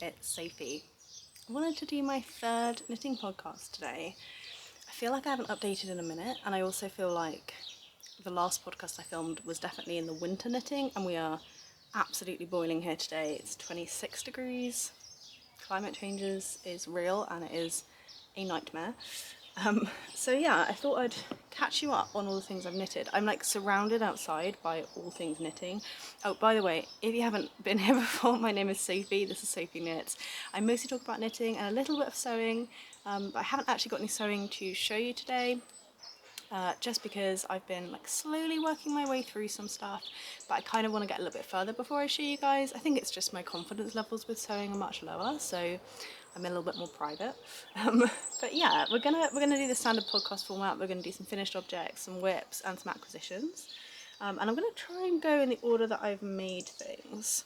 it's Sophie. I wanted to do my third knitting podcast today. I feel like I haven't updated in a minute, and I also feel like the last podcast I filmed was definitely in the winter knitting, and we are absolutely boiling here today. It's 26 degrees, climate changes is real, and it is a nightmare. So yeah, I thought I'd catch you up on all the things I've knitted. I'm like surrounded outside by all things knitting. Oh, by the way, if you haven't been here before, my name is Sophie. This is Sophie Knits. I mostly talk about knitting and a little bit of sewing, but I haven't actually got any sewing to show you today. Just because I've been like slowly working my way through some stuff, but I kind of want to get a little bit further before I show you guys. I think it's just my confidence levels with sewing are much lower, so I'm a little bit more private. But yeah, we're gonna do the standard podcast format. We're gonna do some finished objects, some whips, and some acquisitions. And I'm gonna try and go in the order that I've made things.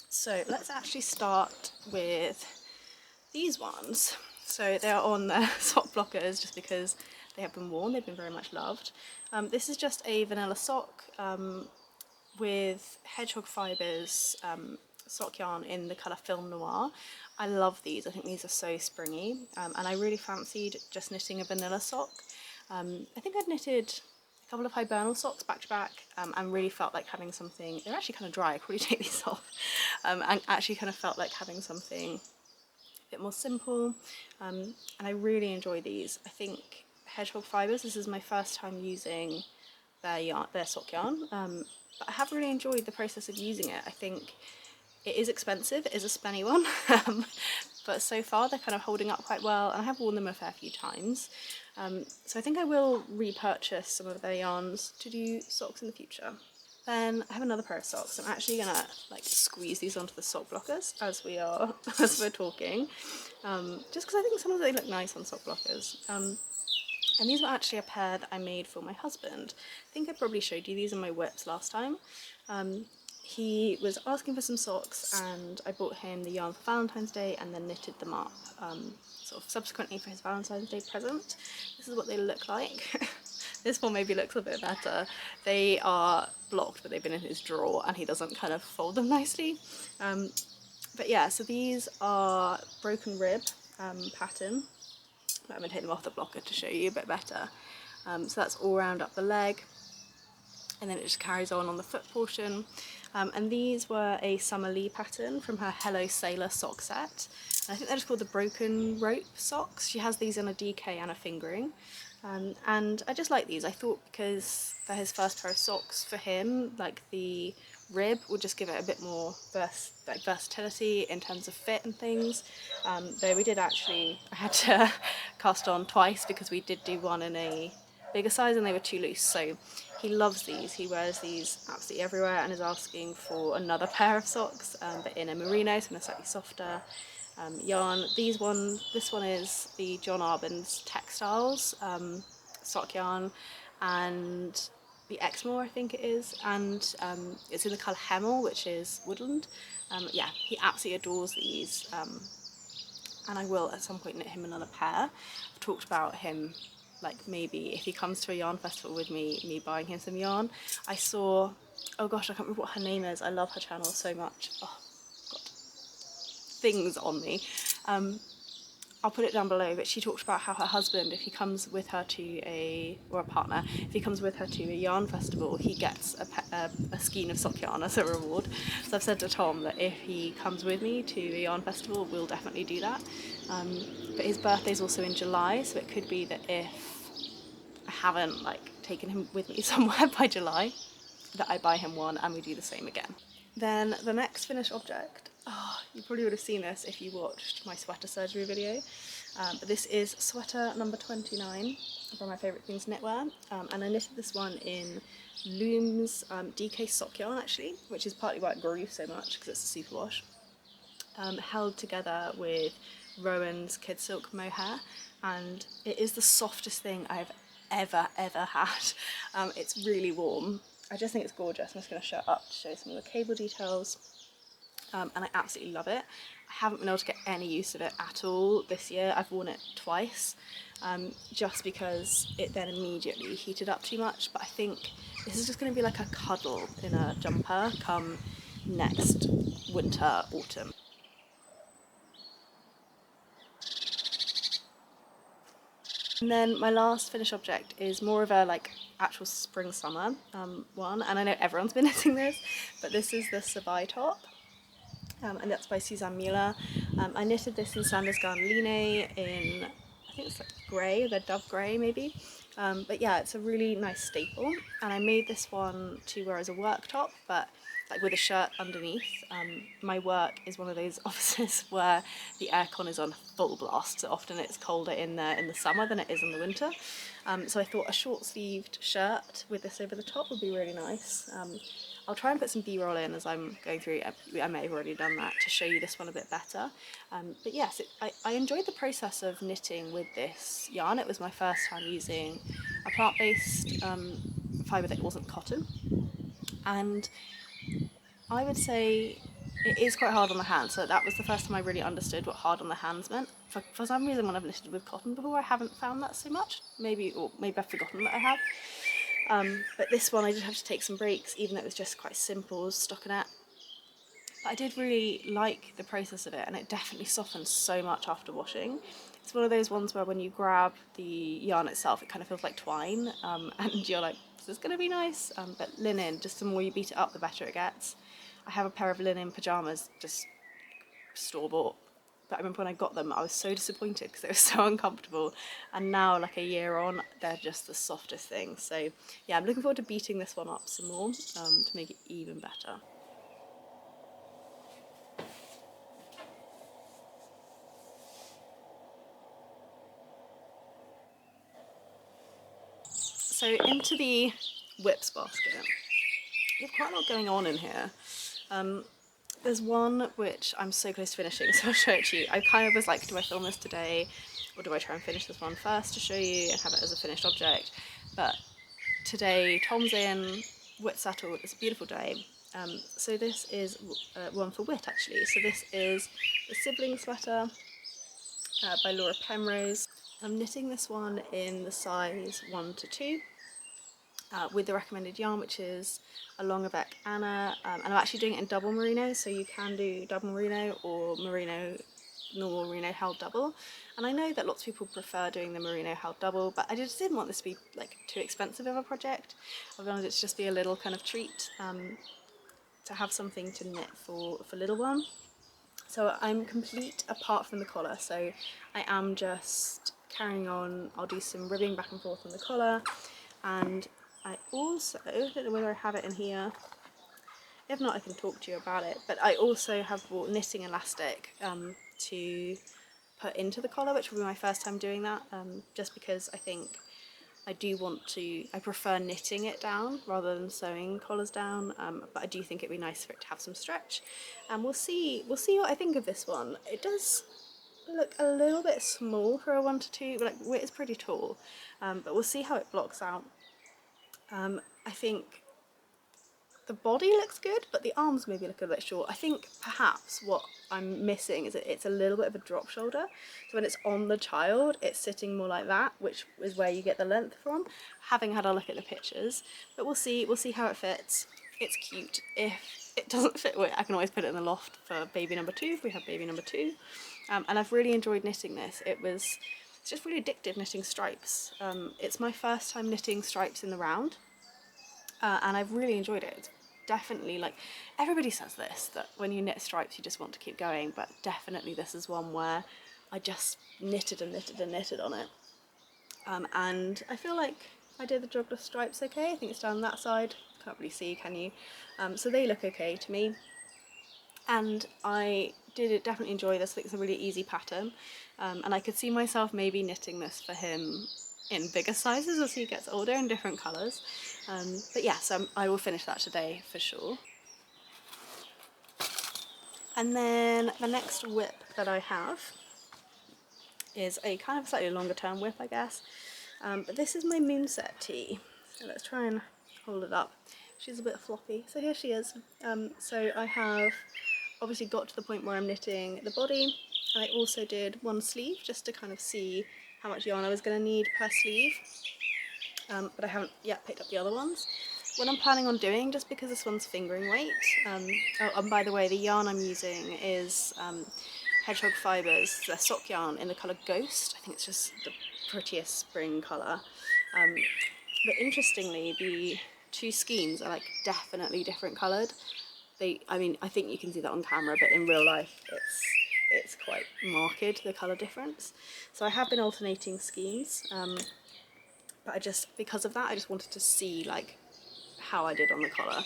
So let's actually start with these ones. So they are on the sock blockers just because they have been worn. They've been very much loved. This is just a vanilla sock with hedgehog fibres sock yarn in the colour Film Noir. I love these. I think these are so springy, and I really fancied just knitting a vanilla sock. I think I'd knitted a couple of hibernal socks back to back, and really felt like having something. They're actually kind of dry. I could probably take these off, and actually kind of felt like having something a bit more simple. And I really enjoy these. I think hedgehog fibres. This is my first time using their sock yarn, but I have really enjoyed the process of using it. I think it is expensive, it is a spenny one, but so far they're kind of holding up quite well, and I have worn them a fair few times. So I think I will repurchase some of their yarns to do socks in the future. Then I have another pair of socks. I'm actually gonna like squeeze these onto the sock blockers as we're talking, just because I think sometimes they look nice on sock blockers. And these were actually a pair that I made for my husband. I think I probably showed you these in my whips last time. He was asking for some socks, and I bought him the yarn for Valentine's Day and then knitted them up sort of subsequently for his Valentine's Day present. This is what they look like. This one maybe looks a bit better. They are blocked, but they've been in his drawer and he doesn't kind of fold them nicely. But yeah, so these are broken rib pattern. I'm going to take them off the blocker to show you a bit better. So that's all round up the leg, and then it just carries on the foot portion. And these were a Summer Lee pattern from her Hello Sailor sock set. And I think they're just called the Broken Rope socks. She has these in a DK and a fingering. And I just like these. I thought because they're his first pair of socks for him, like the rib would just give it a bit more versatility in terms of fit and things. Though we did actually, I had to cast on twice because we did do one in a bigger size and they were too loose. So he loves these. He wears these absolutely everywhere and is asking for another pair of socks, but in a merino, so in a slightly softer yarn. This one is the John Arbon's Textiles sock yarn, and the Exmoor I think it is, and it's in the colour Hemel, which is woodland. Yeah, he absolutely adores these, and I will at some point knit him another pair. I've talked about him, like maybe if he comes to a yarn festival with me buying him some yarn. I saw, oh gosh, I can't remember what her name is. I love her channel so much. Oh god, things on me. I'll put it down below, but she talked about how her husband, if he comes with her to or a partner, if he comes with her to a yarn festival, he gets a skein of sock yarn as a reward. So I've said to Tom that if he comes with me to a yarn festival, we'll definitely do that. But his birthday's also in July, so it could be that if I haven't like taken him with me somewhere by July, that I buy him one and we do the same again. Then the next finished object, you probably would have seen this if you watched my sweater surgery video, but this is sweater number 29 from My Favourite Things Knitwear, and I knitted this one in Loom's DK sock yarn actually, which is partly why it grew so much because it's a superwash, held together with Rowan's Kid Silk mohair, and it is the softest thing I've ever had. It's really warm. I just think it's gorgeous. I'm just going to show it up to show some of the cable details. And I absolutely love it. I haven't been able to get any use of it at all this year. I've worn it twice, just because it then immediately heated up too much, but I think this is just going to be like a cuddle in a jumper come next winter, autumn. And then my last finished object is more of a like actual spring summer one, and I know everyone's been knitting this, but this is the Savoy top. And that's by Suzanne Mueller. I knitted this in Sanders Gardeline in, I think it's like grey, the dove grey maybe. But yeah, it's a really nice staple. And I made this one to wear as a work top, but like with a shirt underneath. My work is one of those offices where the aircon is on full blast, so often it's colder in the summer than it is in the winter. So I thought a short-sleeved shirt with this over the top would be really nice. I'll try and put some B-roll in as I'm going through. I may have already done that to show you this one a bit better. But yes, I enjoyed the process of knitting with this yarn. It was my first time using a plant-based fibre that wasn't cotton. And I would say it is quite hard on the hands, so that was the first time I really understood what hard on the hands meant. For some reason, when I've knitted with cotton before, I haven't found that so much. Maybe I've forgotten that I have. But this one I did have to take some breaks, even though it was just quite simple stockinette. But I did really like the process of it, and it definitely softens so much after washing. It's one of those ones where when you grab the yarn itself, it kind of feels like twine, and you're like, this is going to be nice. But linen, just the more you beat it up, the better it gets. I have a pair of linen pyjamas, just store-bought. But I remember when I got them, I was so disappointed because they were so uncomfortable. And now, like a year on, they're just the softest thing. So yeah, I'm looking forward to beating this one up some more to make it even better. So into the whips basket. We have quite a lot going on in here. There's one which I'm so close to finishing, so I'll show it to you. I kind of was like, do I film this today, or do I try and finish this one first to show you and have it as a finished object? But today, Tom's in, Whit settled, it's a beautiful day. So this is one for Whit actually. So this is the Sibling Sweater by Laura Penrose. I'm knitting this one in the size 1 to 2. With the recommended yarn, which is a Longabec Anna, and I'm actually doing it in double merino, so you can do double merino or merino, normal merino held double. And I know that lots of people prefer doing the merino held double, but I just didn't want this to be like too expensive of a project. I wanted it to just be a little kind of treat to have something to knit for little one. So I'm complete apart from the collar, so I am just carrying on. I'll do some ribbing back and forth on the collar, and I also, I don't know whether I have it in here, if not I can talk to you about it, but I also have bought knitting elastic to put into the collar, which will be my first time doing that, just because I think I prefer knitting it down rather than sewing collars down, but I do think it'd be nice for it to have some stretch. And we'll see what I think of this one. It does look a little bit small for a 1 to 2, like it's pretty tall, but we'll see how it blocks out. I think the body looks good, but the arms maybe look a bit short. I think perhaps what I'm missing is that it's a little bit of a drop shoulder. So when it's on the child, it's sitting more like that, which is where you get the length from, having had a look at the pictures. But we'll see how it fits. It's cute. If it doesn't fit, I can always put it in the loft for baby number 2, if we have baby number 2. And I've really enjoyed knitting this. It's just really addictive knitting stripes. It's my first time knitting stripes in the round. And I've really enjoyed it. It's definitely, like, everybody says this, that when you knit stripes you just want to keep going, but definitely this is one where I just knitted and knitted and knitted on it. And I feel like I did the jogless stripes okay. I think it's down that side. Can't really see, can you? So they look okay to me. And I did definitely enjoy this. I think it's a really easy pattern. And I could see myself maybe knitting this for him in bigger sizes as he gets older, in different colours. But yeah, so I will finish that today for sure. And then the next whip that I have is a kind of slightly longer term whip, I guess. But this is my Moonset Tea. So let's try and hold it up. She's a bit floppy, so here she is. So I have obviously got to the point where I'm knitting the body, and I also did one sleeve just to kind of see how much yarn I was going to need per sleeve, but I haven't yet picked up the other ones. What I'm planning on doing, just because this one's fingering weight, and by the way, the yarn I'm using is Hedgehog Fibres, their sock yarn in the colour Ghost. I think it's just prettiest spring colour. But interestingly, the two skeins are like definitely different coloured. I mean, I think you can see that on camera, but in real life it's quite marked, the colour difference. So I have been alternating skeins, but because of that, I just wanted to see like how I did on the collar,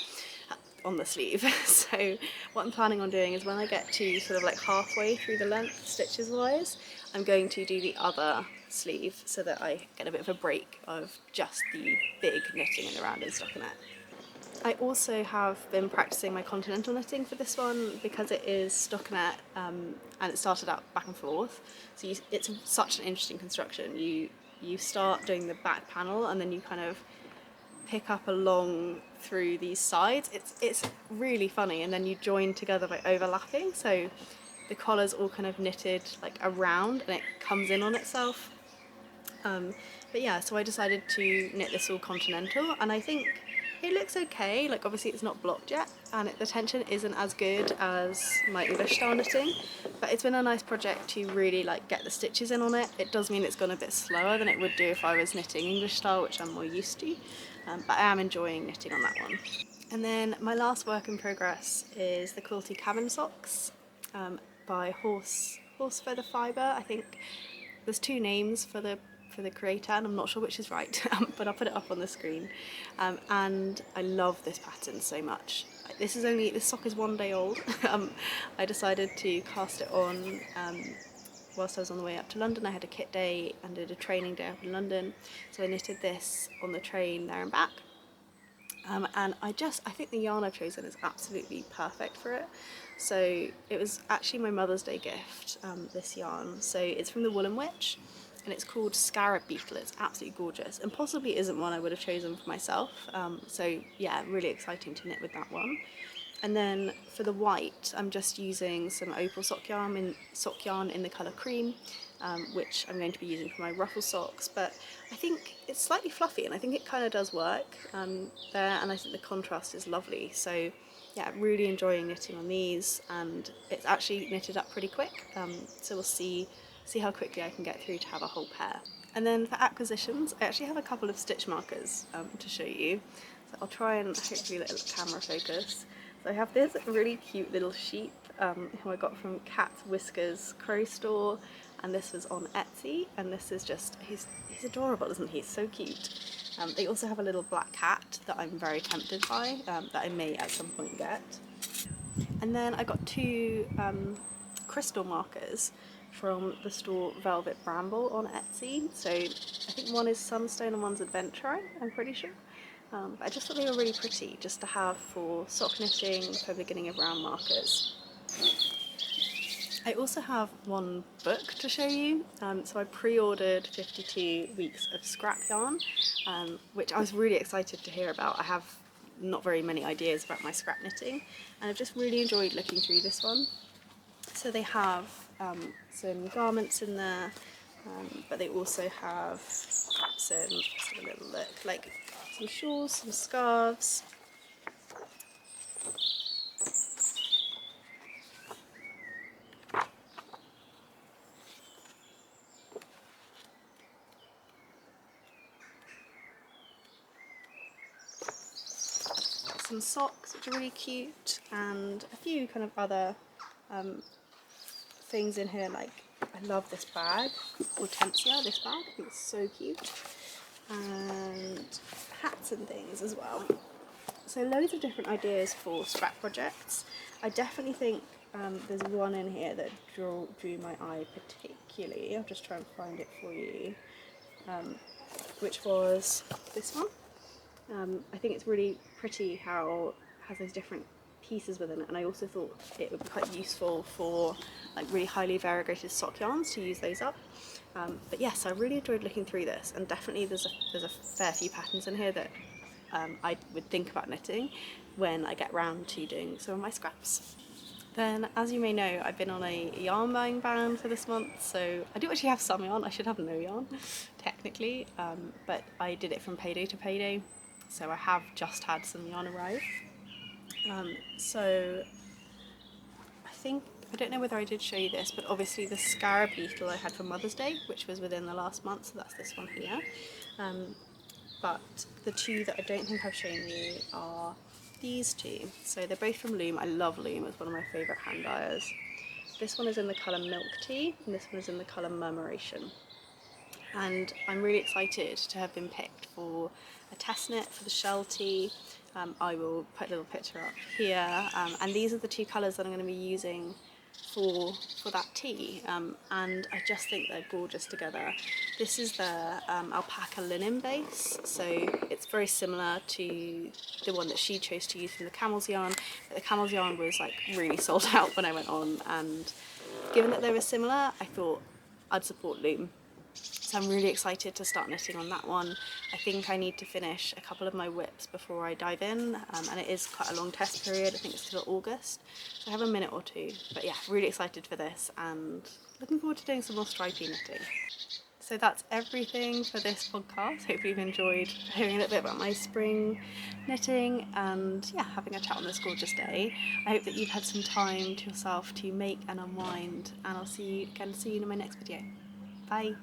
on the sleeve. So what I'm planning on doing is when I get to sort of like halfway through the length stitches wise, I'm going to do the other sleeve so that I get a bit of a break of just the big knitting in the rounded stockinette. I also have been practicing my continental knitting for this one because it is stockinette, and it started out back and forth. So it's such an interesting construction. You start doing the back panel and then you kind of pick up along through these sides. It's really funny, and then you join together by overlapping. So the collar's all kind of knitted like around and it comes in on itself. But yeah, so I decided to knit this all continental, and I think it looks okay. Like obviously it's not blocked yet, and the tension isn't as good as my English style knitting, but it's been a nice project to really like get the stitches in on it. It does mean it's gone a bit slower than it would do if I was knitting English style, which I'm more used to, but I am enjoying knitting on that one. And then my last work in progress is the Quilty Cavern socks, by Horse Feather Fibre. I think there's two names for the creator, and I'm not sure which is right, but I'll put it up on the screen. And I love this pattern so much. This sock is 1 day old. I decided to cast it on whilst I was on the way up to London. I had a kit day and did a training day up in London, so I knitted this on the train there and back. And I think the yarn I've chosen is absolutely perfect for it. So it was actually my Mother's Day gift, this yarn. So it's from the Woolen Witch, and it's called Scarab Beetle. It's absolutely gorgeous, and possibly isn't one I would have chosen for myself. So yeah, really exciting to knit with that one. And then for the white, I'm just using some opal sock yarn in the colour cream, which I'm going to be using for my ruffle socks. But I think it's slightly fluffy, and I think it kind of does work there, and I think the contrast is lovely. So yeah, really enjoying knitting on these, and it's actually knitted up pretty quick. So we'll see how quickly I can get through to have a whole pair. And then for acquisitions, I actually have a couple of stitch markers to show you. So I'll try and hopefully let the camera focus. So I have this really cute little sheep who I got from Cat Whiskers Crow Store, and this was on Etsy, and this is just, he's adorable, isn't he? He's so cute. They also have a little black cat that I'm very tempted by, that I may at some point get. And then I got two crystal markers from the store Velvet Bramble on Etsy. So I think one is Sunstone and one's Adventuring, I'm pretty sure. But I just thought they were really pretty just to have for sock knitting, for beginning of round markers. I also have one book to show you. So I pre-ordered 52 weeks of scrap yarn, which I was really excited to hear about. I have not very many ideas about my scrap knitting, and I've just really enjoyed looking through this one. So they have some garments in there, but they also have some, let's have a little look, like some shawls, some scarves. Some socks, which are really cute, and a few kind of other things in here. Like, I love this bag, Hortensia, this bag, I think it's so cute, and hats and things as well. So loads of different ideas for scrap projects. I definitely think there's one in here that drew my eye particularly. I'll just try and find it for you, which was this one. I think it's really pretty how it has those different pieces within it, and I also thought it would be quite useful for like really highly variegated sock yarns to use those up. But yes, I really enjoyed looking through this, and definitely there's a fair few patterns in here that I would think about knitting when I get round to doing some of my scraps. Then, as you may know, I've been on a yarn buying ban for this month, so I do actually have some yarn. I should have no yarn, technically, but I did it from payday to payday, so I have just had some yarn arrive. So I think I don't know whether I did show you this, but obviously the scarab beetle I had for Mother's Day, which was within the last month, so that's this one here. But the two that I don't think I've shown you are these two. So they're both from Loom. I love Loom, it's one of my favourite hand dyers. This one is in the colour Milk Tea, and this one is in the colour Murmuration. And I'm really excited to have been picked for a test knit for the shell tea. I will put a little picture up here, and these are the two colours that I'm going to be using for that tea, and I just think they're gorgeous together. This is the alpaca linen base, so it's very similar to the one that she chose to use from the camel's yarn, but the camel's yarn was like really sold out when I went on, and given that they were similar, I thought I'd support Loom. So I'm really excited to start knitting on that one. I think I need to finish a couple of my whips before I dive in, and it is quite a long test period. I think it's till August, so I have a minute or two. But yeah, really excited for this and looking forward to doing some more stripy knitting. So that's everything for this podcast. Hope you've enjoyed hearing a little bit about my spring knitting and yeah, having a chat on this gorgeous day. I hope that you've had some time to yourself to make and unwind, and I'll see you in my next video. Bye.